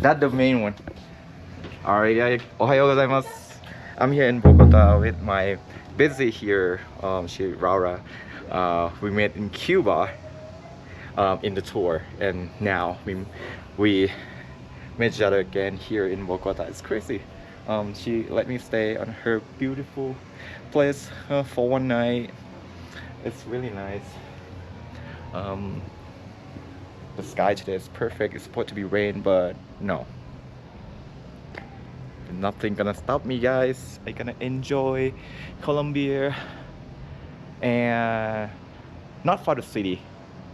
That's the main one. Alright, ohayo gozaimasu. I'm here in Bogota with my busy here, she Raura. We met in Cuba in the tour, and now we met each other again here in Bogota. It's crazy. She let me stay on her beautiful place for one night. It's really nice. Um, the sky today is perfect. It's supposed to be rain, but no. Nothing gonna stop me, guys. I gonna enjoy Colombia, and not for the city,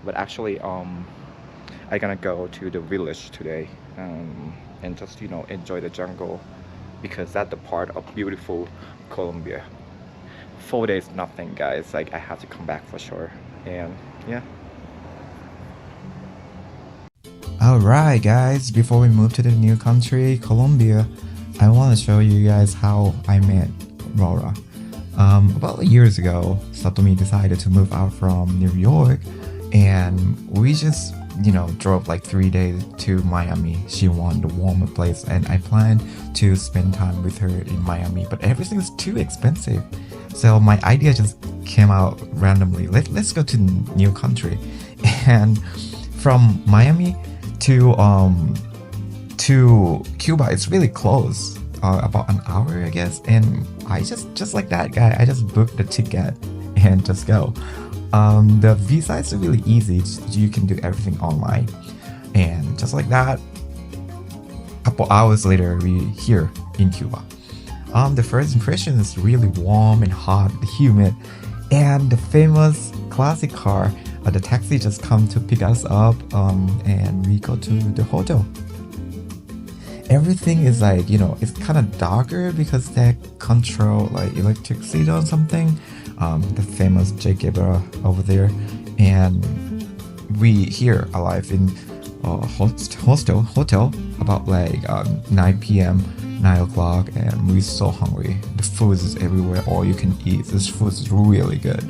but actually I gonna go to the village today, and just enjoy the jungle, because that's the part of beautiful Colombia. 4 days nothing, guys. Like, I have to come back for sure. And yeah. Alright guys, before we move to the new country, Colombia, I want to show you guys how I met Laura. About years ago, Satomi decided to move out from New York, and we just, drove like 3 days to Miami. She wanted a warmer place, and I planned to spend time with her in Miami, but everything's too expensive. So my idea just came out randomly. Let's go to new country, and from Miami to Cuba, it's really close, about an hour I guess, and I just like that guy, I just booked the ticket and just go. The visa is really easy, you can do everything online, and just like that, a couple hours later we here in Cuba. The first impression is really warm and hot, humid, and the famous classic car. The taxi just come to pick us up, and we go to the hotel. Everything is like, it's kind of darker because they control like electricity or something. The famous J Guevara over there, and we here alive in hotel about like 9 p.m. 9 o'clock, and we're so hungry. The food is everywhere, all you can eat. This food is really good.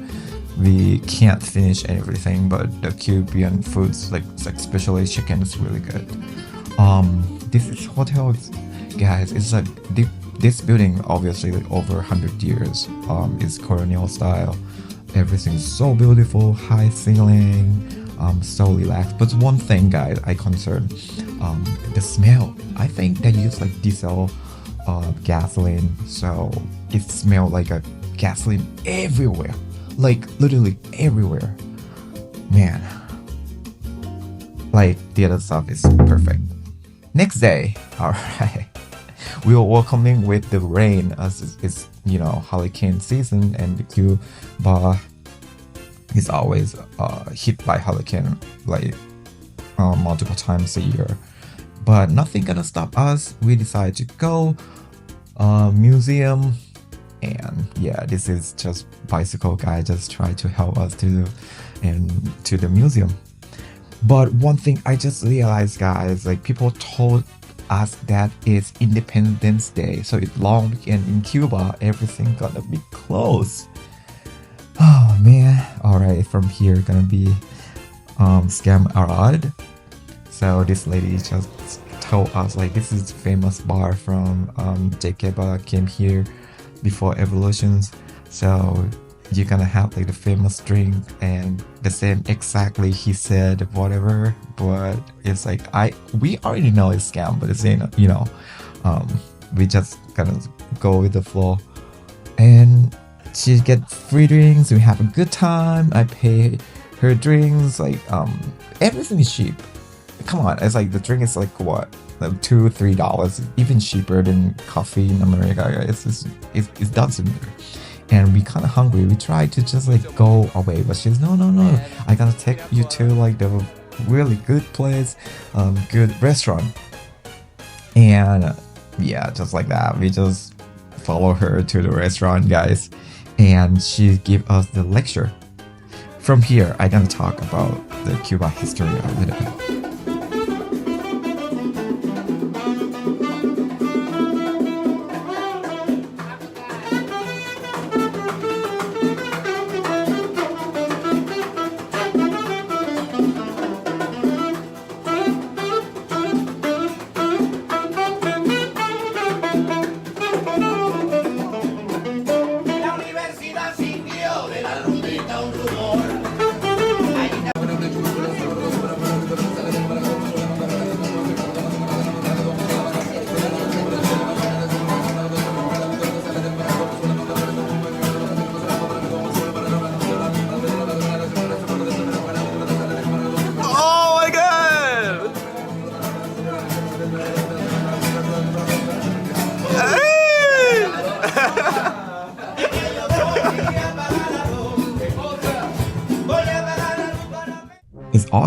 We can't finish everything, but the Cuban foods, like especially chicken, is really good. This is hotel, guys. It's like this building, obviously, like over 100 years. It's colonial style. Everything's so beautiful, high ceiling, so relaxed. But one thing, guys, I concerned, the smell. I think they use like diesel, gasoline, so it smells like a gasoline everywhere. Like literally everywhere, man. Like the other stuff is perfect. Next day, alright, we were welcoming with the rain, as it's hurricane season, and Cuba is always hit by hurricane like multiple times a year. But nothing gonna stop us. We decided to go museum. And yeah, this is just bicycle guy just try to help us to the museum. But one thing I just realized, guys, like people told us that it's Independence Day, so it's long weekend in Cuba, everything gonna be closed. Oh man. Alright, from here gonna be scam arad. So this lady just told us like this is famous bar from J Guevara came here before evolutions, so you're gonna have like the famous drink and the same exactly he said whatever, but it's like we already know it's scam, but it's we just gonna go with the flow, and she get free drinks, we have a good time, I pay her drinks, like everything is cheap. Come on, it's like the drink is like what, like $2-3, even cheaper than coffee in America. It doesn't matter. And we kind of hungry. We try to just like go away, but she's no. I gotta take you to like the really good place, good restaurant. And yeah, just like that, we just follow her to the restaurant, guys, and she give us the lecture. From here, I gonna talk about the Cuba history a little bit.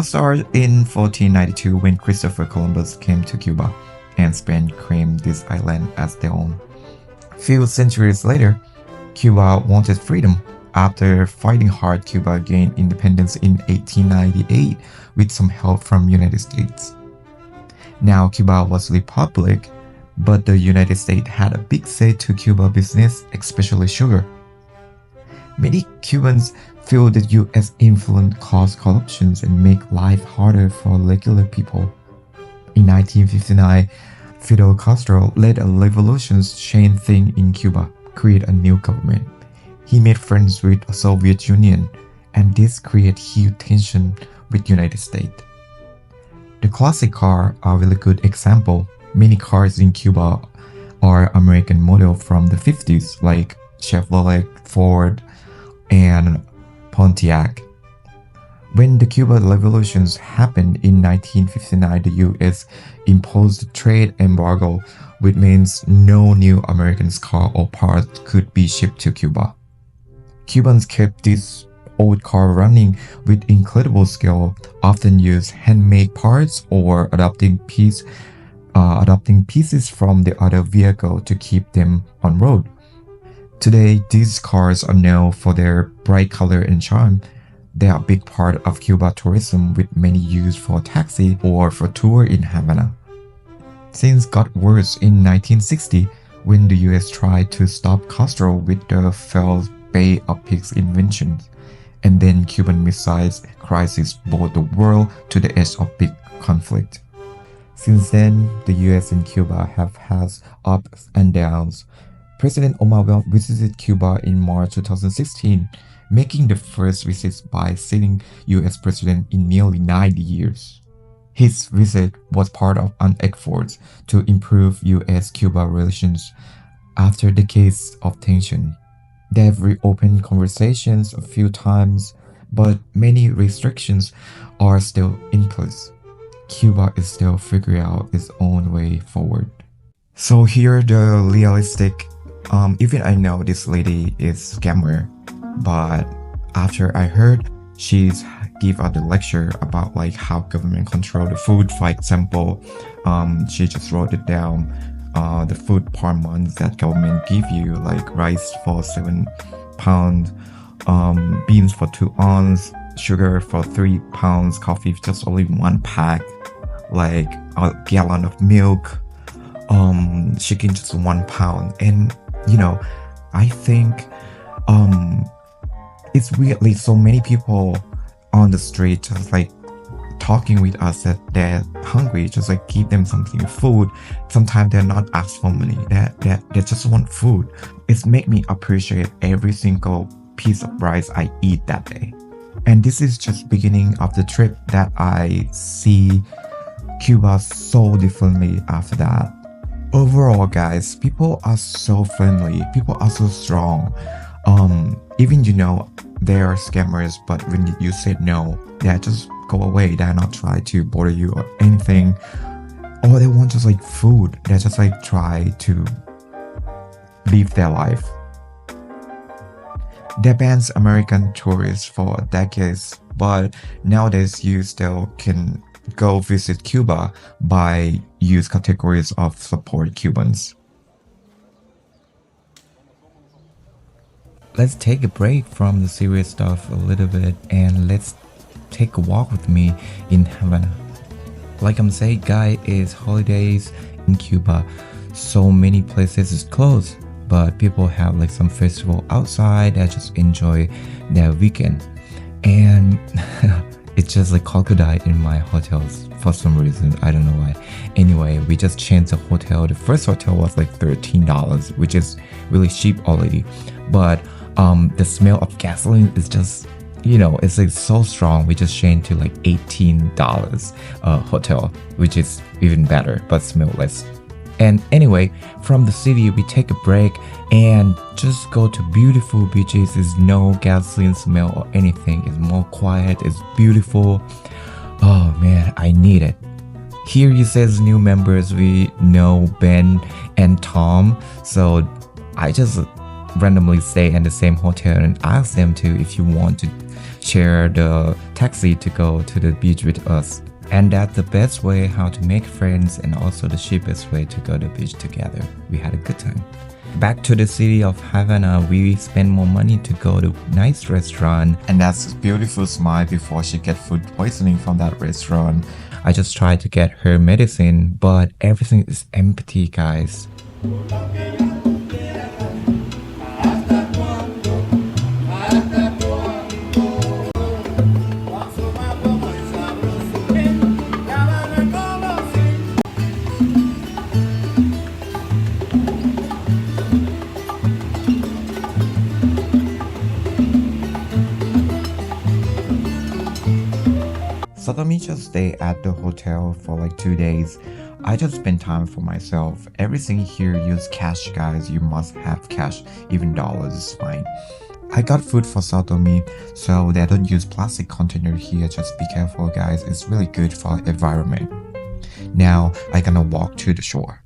all started in 1492 when Christopher Columbus came to Cuba, and Spain claimed this island as their own. Few centuries later, Cuba wanted freedom. After fighting hard, Cuba gained independence in 1898 with some help from United States. Now Cuba was a republic, but the United States had a big say to Cuba business, especially sugar. Many Cubans feel that US influence caused corruption and make life harder for regular people. In 1959, Fidel Castro led a revolution chain thing in Cuba, create a new government. He made friends with the Soviet Union, and this created huge tension with United States. The classic car are a really good example. Many cars in Cuba are American model from the 50s, like Chevrolet, Ford, and Pontiac. When the Cuban revolutions happened in 1959, the US imposed a trade embargo, which means no new American car or parts could be shipped to Cuba. Cubans kept this old car running with incredible skill, often use handmade parts or adapting pieces from the other vehicle to keep them on road. Today, these cars are known for their bright color and charm. They are a big part of Cuba tourism, with many used for taxi or for tour in Havana. Things got worse in 1960 when the US tried to stop Castro with the failed Bay of Pigs inventions, and then Cuban missiles crisis brought the world to the edge of big conflict. Since then, the US and Cuba have had ups and downs. President Obama visited Cuba in March 2016, making the first visit by sitting US president in nearly 90 years. His visit was part of an effort to improve US-Cuba relations after decades of tension. They've reopened conversations a few times, but many restrictions are still in place. Cuba is still figuring out its own way forward. So here the realistic, even I know this lady is scammer, but after I heard she's give out the lecture about like how government control the food. For example, she just wrote it down. The food per month that government give you, like rice for 7 pounds, beans for 2 ounces, sugar for 3 pounds, coffee just only 1 pack, like a gallon of milk, chicken just 1 pound. And you know, I think it's weirdly so many people on the street just like talking with us that they're hungry, just like give them something food. Sometimes they're not asked for money, they just want food. It's make me appreciate every single piece of rice I eat that day. And this is just beginning of the trip that I see Cuba so differently after that. Overall, guys, people are so friendly, people are so strong. Even you know they are scammers, but when you said no, they just go away. They're not trying to bother you or anything, or they want just like food. They just like try to live their life. They banned American tourists for decades, but nowadays you still can go visit Cuba by use categories of support Cubans. Let's take a break from the serious stuff a little bit and let's take a walk with me in Havana. Like I'm saying, guys, it's holidays in Cuba. So many places is closed, but people have like some festival outside that just enjoy their weekend. And it's just like crocodile in my hotels for some reason. I don't know why. Anyway, we just changed the hotel. The first hotel was like $13, which is really cheap already. But the smell of gasoline is just, you know, it's like so strong. We just changed to like $18 hotel, which is even better, but smell less. And anyway, from the city, we take a break and just go to beautiful beaches. There's no gasoline smell or anything. It's more quiet. It's beautiful. Oh man, I need it. Here you says new members. We know Ben and Tom. So I just randomly stay in the same hotel and ask them to if you want to share the taxi to go to the beach with us. And that's the best way how to make friends and also the cheapest way to go to the beach together. We had a good time. Back to the city of Havana, we spent more money to go to nice restaurant, and that's a beautiful smile before she get food poisoning from that restaurant. I just tried to get her medicine, but everything is empty, guys. Satomi just stayed at the hotel for like 2 days. I just spent time for myself. Everything here use cash, guys. You must have cash, even dollars is fine. I got food for Satomi, so they don't use plastic container here. Just be careful, guys. It's really good for environment. Now I gonna walk to the shore.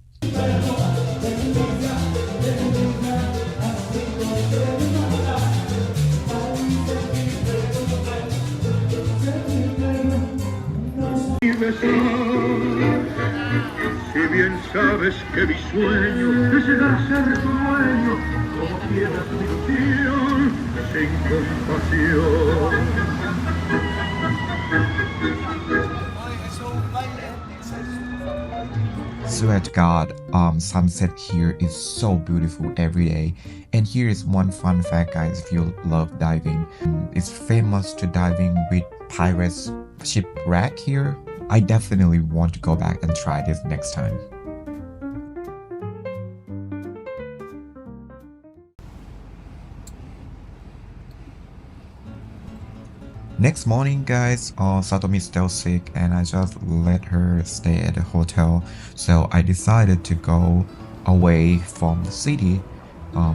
Si bien sabes que mi sueño es llegar a ser tu dueño, como piedras mi ilusión, sin compasión. Swear to God, sunset here is so beautiful every day. And here is one fun fact, guys, if you love diving. It's famous to diving with pirates shipwreck here. I definitely want to go back and try this next time. Next morning, guys, Satomi's still sick and I just let her stay at the hotel. So I decided to go away from the city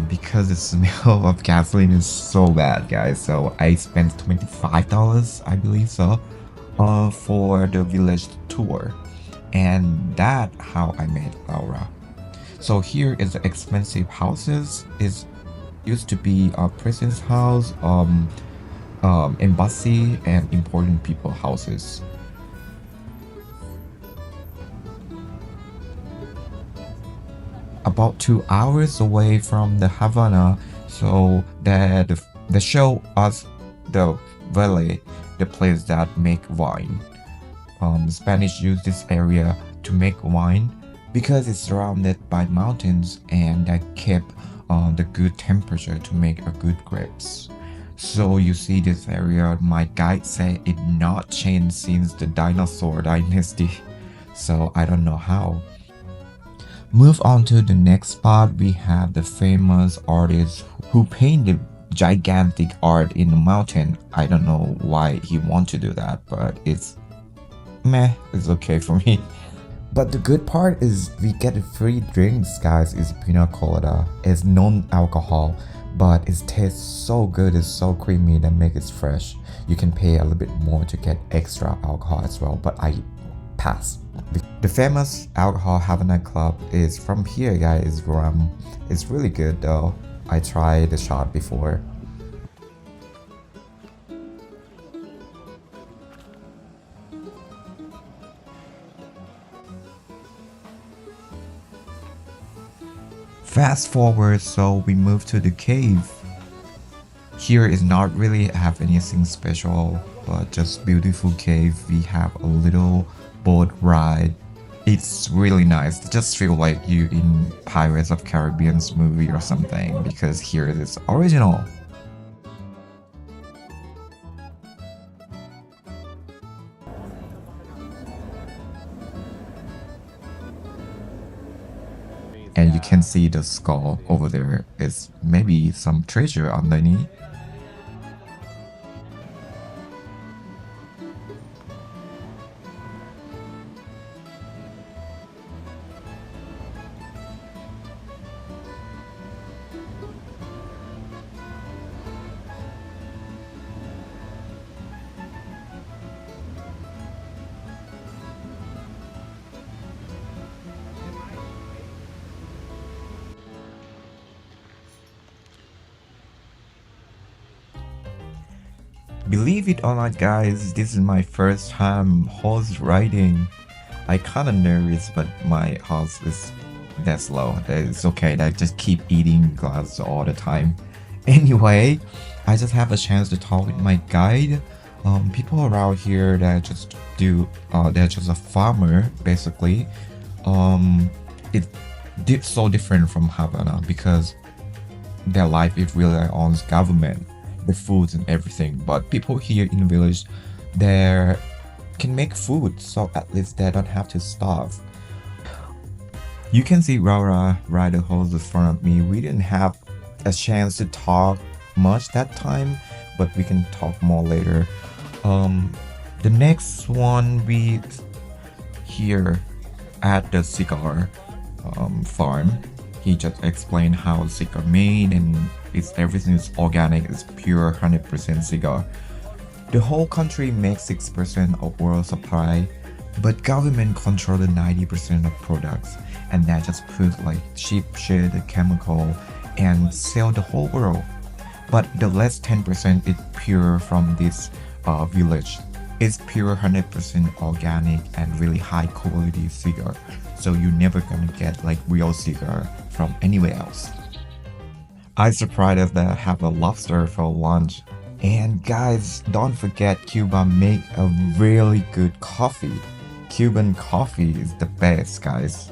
because the smell of gasoline is so bad, guys. So I spent $25, I believe so, for the village tour. And that how I met Laura. So here is the expensive houses. It used to be a president's house, embassy and important people houses. About 2 hours away from the Havana, so that they show us the valley, the place that make wine. Spanish use this area to make wine because it's surrounded by mountains and that kept the good temperature to make a good grapes. So you see this area, my guide said it not changed since the dinosaur dynasty. So I don't know how. Move on to the next spot, we have the famous artist who painted gigantic art in the mountain. I don't know why he want to do that, but it's meh, it's okay for me. But the good part is we get free drinks, guys. It's pina colada. It's non-alcohol, but it tastes so good. It's so creamy that makes it fresh. You can pay a little bit more to get extra alcohol as well, but I pass. The famous alcohol Havana Club is from here, guys. It's rum. It's really good though. I tried the shot before. Fast forward, so we moved to the cave. Here is not really have anything special, but just beautiful cave. We have a little boat ride. It's really nice. Just feel like you in Pirates of Caribbean's movie or something because here it is original. And you can see the skull over there is maybe some treasure underneath. Believe it or not, guys, this is my first time horse riding. I kinda nervous, but my horse is that slow. It's okay. I just keep eating glass all the time. Anyway, I just have a chance to talk with my guide. People around here that just do, they're just a farmer basically. It's so different from Havana because their life is really on government, the foods and everything. But people here in the village, they can make food, so at least they don't have to starve. You can see Laura ride the horse in front of me. We didn't have a chance to talk much that time, but we can talk more later. The next one we here at the cigar farm. He just explained how cigar made and everything is organic, it's pure 100% cigar. The whole country makes 6% of world supply, but government control the 90% of products, and that just put like cheap shit, chemical, and sell the whole world. But the less 10% is pure from this village. It's pure 100% organic and really high quality cigar. So you're never gonna get like real cigar from anywhere else. I surprised that I have a lobster for lunch. And guys, don't forget Cuba make a really good coffee. Cuban coffee is the best, guys.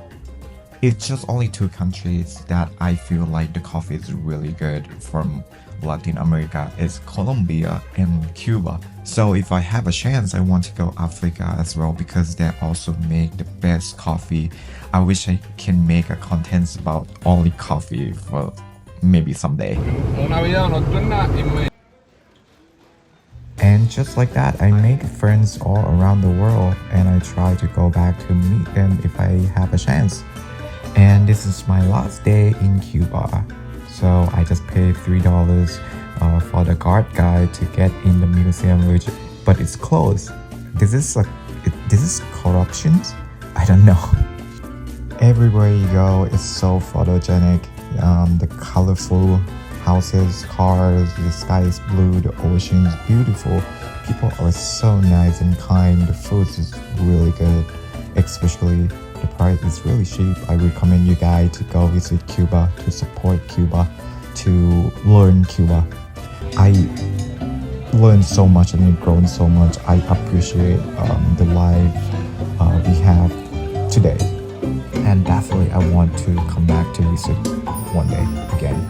It's just only two countries that I feel like the coffee is really good from Latin America. It's Colombia and Cuba. So if I have a chance, I want to go Africa as well because they also make the best coffee. I wish I can make a content about only coffee for maybe someday. And just like that, I make friends all around the world and I try to go back to meet them if I have a chance. And this is my last day in Cuba. So I just paid $3 for the guard guy to get in the museum, but it's closed. This is corruption? I don't know. Everywhere you go, it's so photogenic. The colorful houses, cars, the sky is blue, the ocean is beautiful. People are so nice and kind. The food is really good, especially the price is really cheap. I recommend you guys to go visit Cuba, to support Cuba, to learn Cuba. I learned so much and grown so much. I appreciate the life we have today. And definitely I want to come back to visit one day again.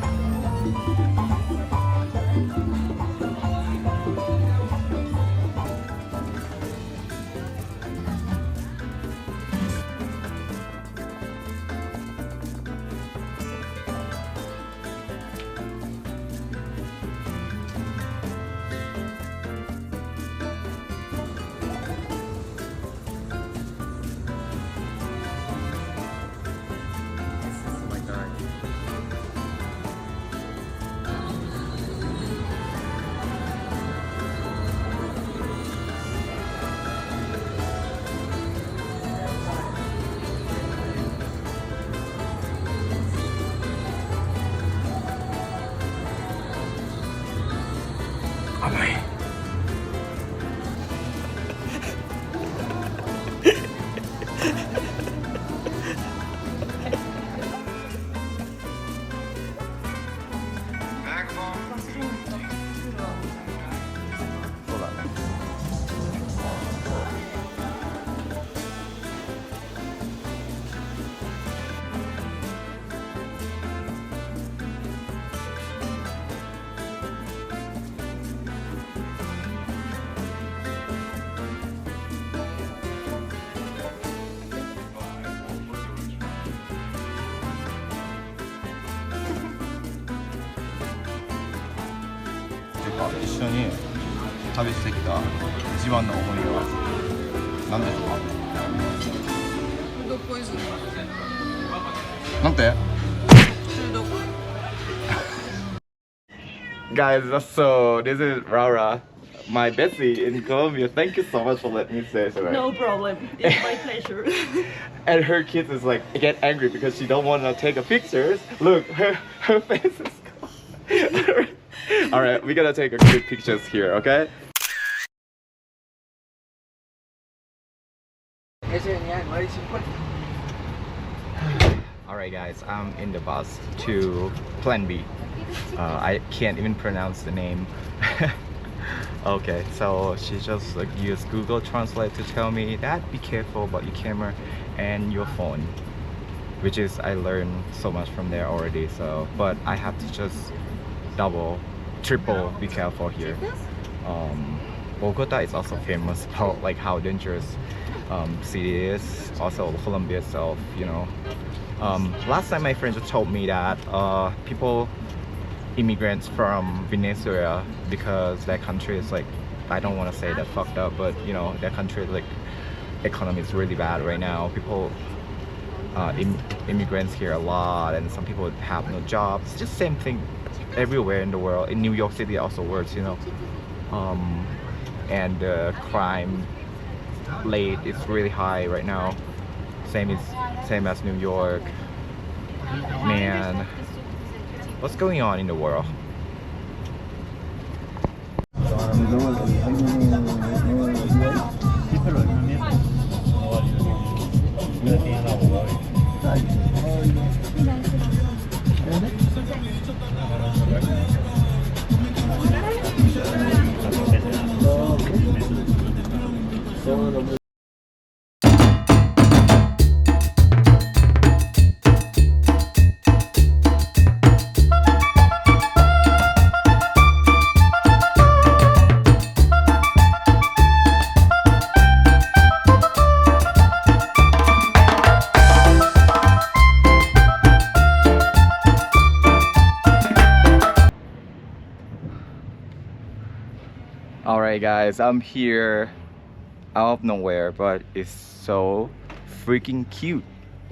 一緒に旅してきた一番の思い出は何ですか？フードポイズン。なんて？中毒。Guys, so this is Rara, my Betsy in Colombia. Thank you so much for letting me say so. No problem. It's my pleasure. And her kids is like get angry because she don't want to take a pictures. Look, her face is gone. All right, we gotta take a quick pictures here, okay? Alright guys, I'm in the bus to Plan B. I can't even pronounce the name. Okay, so she just like used Google Translate to tell me that be careful about your camera and your phone, which is I learned so much from there already. So but I have to just double, triple be careful here. Bogota is also famous about like how dangerous city is. Also Colombia itself, you know. Last time my friends told me that immigrants from Venezuela, because that country is like, I don't want to say that fucked up, but you know, that country like economy is really bad right now. People immigrants here a lot, and some people have no jobs. Just same thing everywhere in the world. In New York City also works, you know. And crime rate is really high right now. Same as New York. Man, what's going on in the world? Alright guys, I'm here out of nowhere, but it's so freaking cute.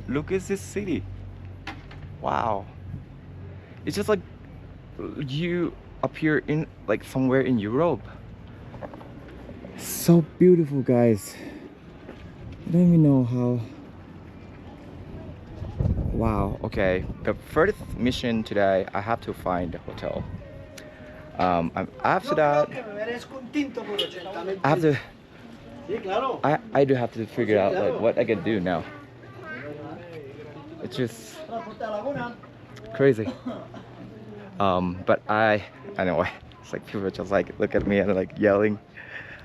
Look at this city. Wow. It's just like you appear in like somewhere in Europe. So beautiful guys. I don't even know how. Wow, okay. The first mission today, I have to find a hotel. After that, I do have to figure out like what I can do now. It's just crazy. But anyway, it's like people just like look at me and like yelling.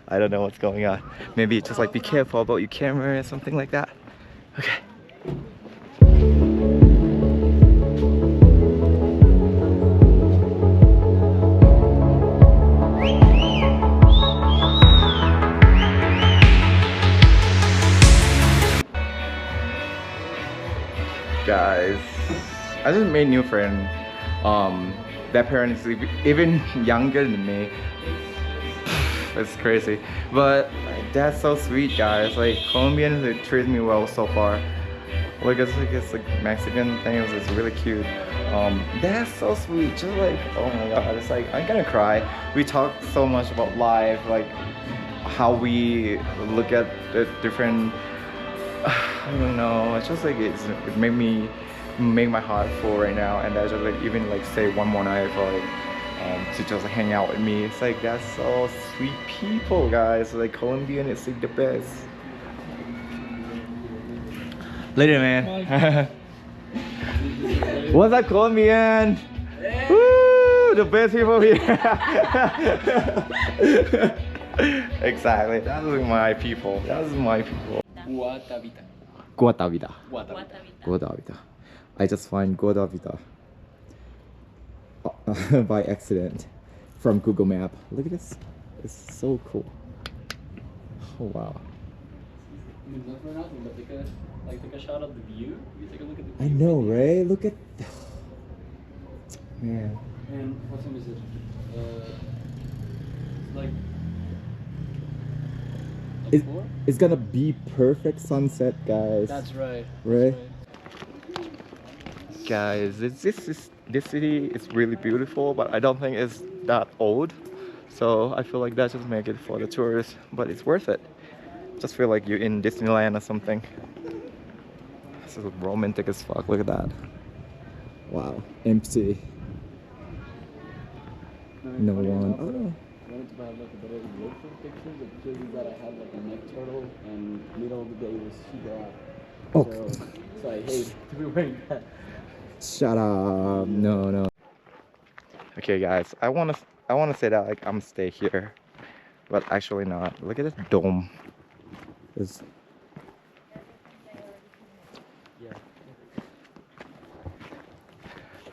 I don't know what's going on. Maybe just like be careful about your camera or something like that. Okay. Guys, I just made a new friend. Their parents is even younger than me. It's crazy, but that's so sweet, guys. Like Colombians, they treat me well so far. Like it's like Mexican things. It's really cute. That's so sweet. Just like, oh my god, it's like I'm gonna cry. We talk so much about life, like how we look at the different. I don't know. It's just like it made my heart full right now, and I just like even like say one more night for like to just hang out with me. It's like that's so sweet people, guys. Like Colombian is like the best. Later, man. What's up, Colombian? Woo, the best people here. Exactly. That is my people. That is my people. Guatavita. Guatavita. Guatavita. I just find Guatavita by accident from Google Map. Look at this. It's so cool. Oh wow. I mean, not for nothing, but take a shot of the view. You take a look at the view. I know, right? Look at man. And what time is it? It's like It's gonna be perfect sunset, guys. That's right. Right? Guys, this city is really beautiful, but I don't think it's that old. So I feel like that just make it for the tourists, but it's worth it. Just feel like you're in Disneyland or something. This is romantic as fuck. Look at that. Wow, empty. No one. Oh. I wanted to have like a better emotional picture, but because that I had like a neck turtle and middle of the day was super hot. Oh. So I hate to be wearing that. Shut up. No, no. Okay, guys. I wanna say that like I'm stay here, but actually not. Look at this dome. It's, Yeah.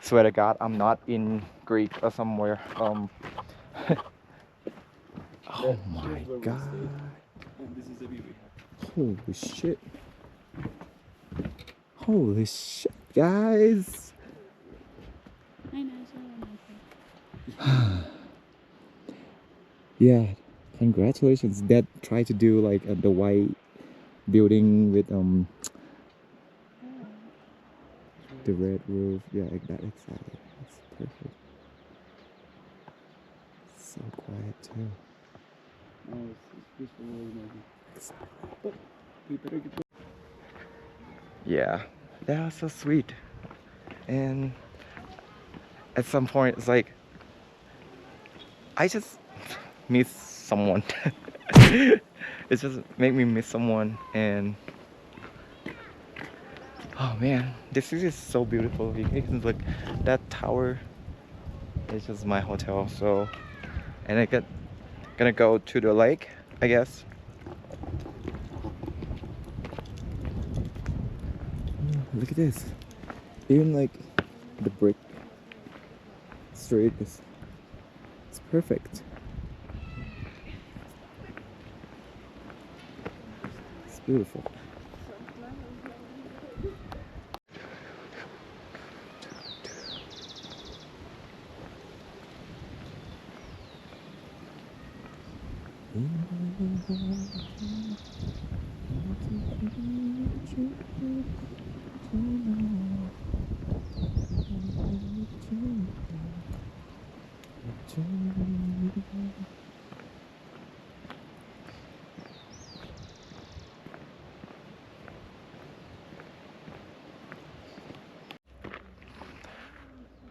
swear to God, I'm not in Greek or somewhere. Oh my Here's where we God. stayed. And this is the view we have. Holy shit. Holy shit, guys. Yeah, congratulations. Dad tried to do like the white building with the red roof. Yeah, like that exactly. That's perfect. So quiet too. Oh, it's peaceful, really amazing. Exactly. But we better get going. Yeah, that was so sweet. And at some point, it's like I just miss someone. It just made me miss someone, and oh man, this is just so beautiful. You can look that tower. It's just my hotel. So, and gonna go to the lake, I guess. Look at this. Even like the brick street is it's perfect. It's beautiful.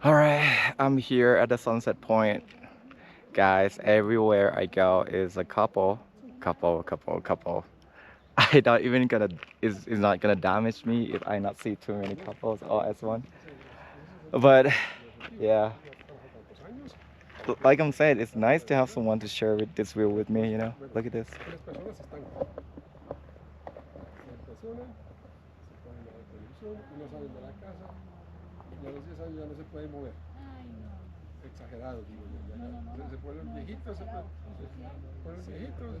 All right, I'm here at the sunset point. Guys, everywhere I go is a couple. I don't even gonna is not gonna damage me if I not see too many couples all as one. But yeah, like I'm saying, it's nice to have someone to share with this wheel with me. You know, look at this. Exagerado, digo yo. Se ponen viejitos, se ponen viejitos.